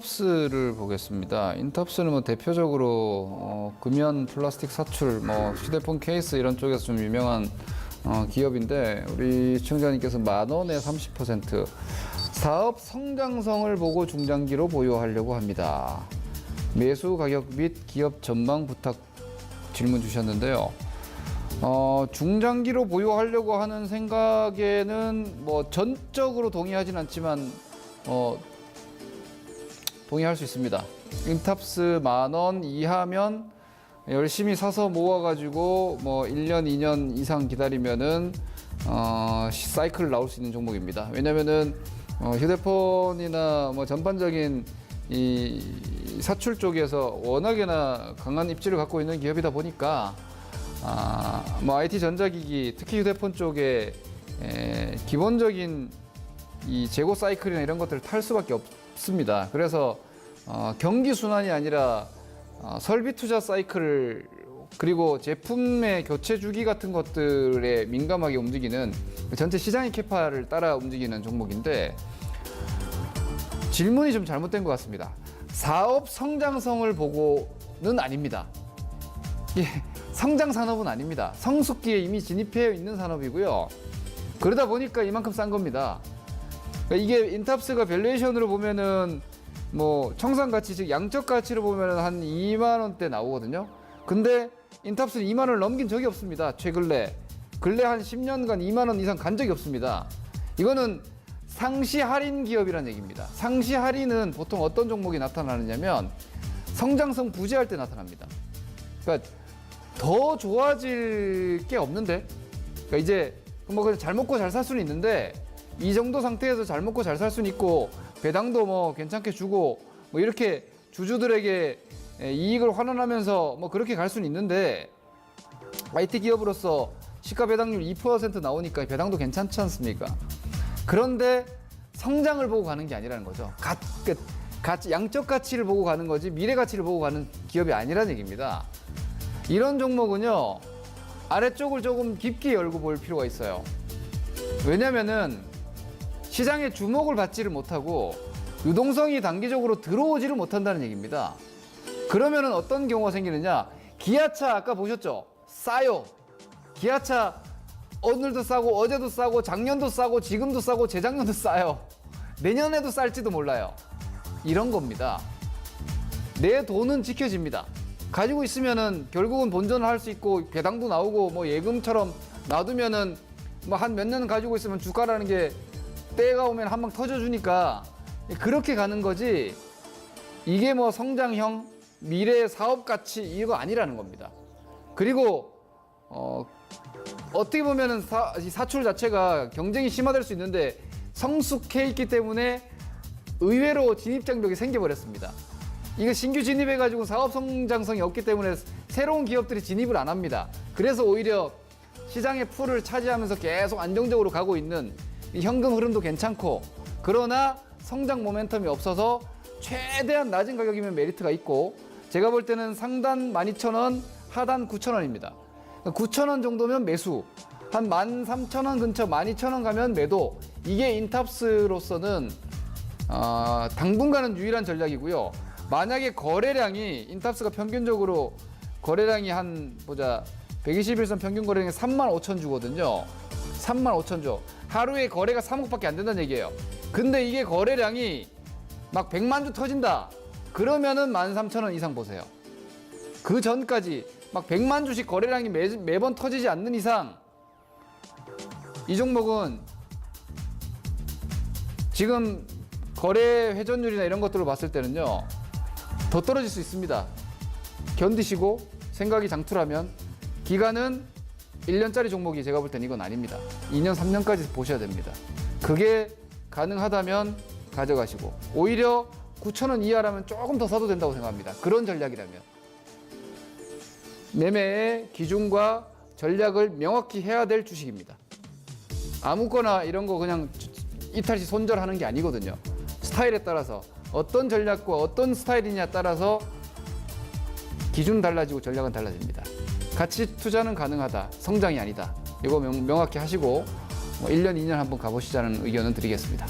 인탑스를 보겠습니다. 인탑스는 뭐 대표적으로 금연 플라스틱 사출, 뭐 휴대폰 케이스 이런 쪽에서 좀 유명한 기업인데, 우리 시청자님께서 10,000원에 30% 사업 성장성을 보고 중장기로 보유하려고 합니다. 매수 가격 및 기업 전망 부탁 질문 주셨는데요. 중장기로 보유하려고 하는 생각에는 뭐 전적으로 동의하진 않지만 동의할 수 있습니다. 인탑스 10,000원 이하면 열심히 사서 모아가지고 뭐 1년, 2년 이상 기다리면은 사이클 나올 수 있는 종목입니다. 왜냐면은 휴대폰이나 뭐 전반적인 이 사출 쪽에서 워낙에나 강한 입지를 갖고 있는 기업이다 보니까 뭐 IT 전자기기, 특히 휴대폰 쪽에 기본적인 이 재고 사이클이나 이런 것들을 탈 수밖에 없습니다. 그래서 경기 순환이 아니라 설비 투자 사이클을, 그리고 제품의 교체 주기 같은 것들에 민감하게 움직이는 전체 시장의 캐파를 따라 움직이는 종목인데, 질문이 좀 잘못된 것 같습니다. 사업 성장성을 보고는 아닙니다. 예, 성장 산업은 아닙니다. 성숙기에 이미 진입해 있는 산업이고요. 그러다 보니까 이만큼 싼 겁니다. 그러니까 이게 인탑스가 밸류에이션으로 보면은 뭐 청산 가치, 즉 양적 가치로 보면은 한 2만 원대 나오거든요. 근데 인탑스는 2만 원을 넘긴 적이 없습니다. 근래 한 10년간 2만 원 이상 간 적이 없습니다. 이거는 상시 할인 기업이라는 얘기입니다. 상시 할인은 보통 어떤 종목이 나타나느냐면 성장성 부재할 때 나타납니다. 그러니까 더 좋아질 게 없는데, 그러니까 이제 뭐 그냥 잘 먹고 잘 살 수는 있는데, 이 정도 상태에서 잘 먹고 잘 살 수는 있고 배당도 뭐 괜찮게 주고 뭐 이렇게 주주들에게 이익을 환원하면서 뭐 그렇게 갈 수는 있는데, IT 기업으로서 시가 배당률 2% 나오니까 배당도 괜찮지 않습니까? 그런데 성장을 보고 가는 게 아니라는 거죠. 양적 가치를 보고 가는 거지 미래 가치를 보고 가는 기업이 아니라는 얘기입니다. 이런 종목은요, 아래쪽을 조금 깊게 열고 볼 필요가 있어요. 왜냐면은 시장의 주목을 받지를 못하고 유동성이 단기적으로 들어오지를 못한다는 얘기입니다. 그러면은 어떤 경우가 생기느냐? 기아차 아까 보셨죠? 싸요. 기아차 오늘도 싸고 어제도 싸고 작년도 싸고 지금도 싸고 재작년도 싸요. 내년에도 쌀지도 몰라요. 이런 겁니다. 내 돈은 지켜집니다. 가지고 있으면은 결국은 본전을 할 수 있고 배당도 나오고 뭐 예금처럼 놔두면은 뭐 한 몇 년 가지고 있으면 주가라는 게 때가 오면 한 방 터져주니까 그렇게 가는 거지, 이게 뭐 성장형 미래 사업 가치 이거 아니라는 겁니다. 그리고 어떻게 보면은 사출 자체가 경쟁이 심화될 수 있는데 성숙해 있기 때문에 의외로 진입 장벽이 생겨버렸습니다. 이거 신규 진입해가지고 사업 성장성이 없기 때문에 새로운 기업들이 진입을 안 합니다. 그래서 오히려 시장의 풀을 차지하면서 계속 안정적으로 가고 있는 이 현금 흐름도 괜찮고, 그러나 성장 모멘텀이 없어서 최대한 낮은 가격이면 메리트가 있고, 제가 볼 때는 상단 12,000원, 하단 9,000원입니다. 9,000원 정도면 매수, 한 13,000원 근처 12,000원 가면 매도. 이게 인탑스로서는 당분간은 유일한 전략이고요. 만약에 거래량이, 인탑스가 평균적으로 거래량이 한 121선 평균 거래량이 35,000주거든요. 35,000주. 하루에 거래가 3억밖에 안 된다는 얘기예요. 근데 이게 거래량이 막 100만 주 터진다. 그러면은 13,000원 이상 보세요. 그 전까지 막 100만 주씩 거래량이 매번 터지지 않는 이상 이 종목은 지금 거래 회전율이나 이런 것들을 봤을 때는요, 더 떨어질 수 있습니다. 견디시고 생각이 장투라면. 기간은 1년짜리 종목이 제가 볼 땐 이건 아닙니다. 2년, 3년까지 보셔야 됩니다. 그게 가능하다면 가져가시고, 오히려 9,000원 이하라면 조금 더 사도 된다고 생각합니다. 그런 전략이라면. 매매의 기준과 전략을 명확히 해야 될 주식입니다. 아무거나 이런 거 그냥 이탈시 손절하는 게 아니거든요. 스타일에 따라서 어떤 전략과 어떤 스타일이냐에 따라서 기준 달라지고 전략은 달라집니다. 가치 투자는 가능하다, 성장이 아니다. 이거 명확히 하시고 1년, 2년 한번 가보시자는 의견은 드리겠습니다.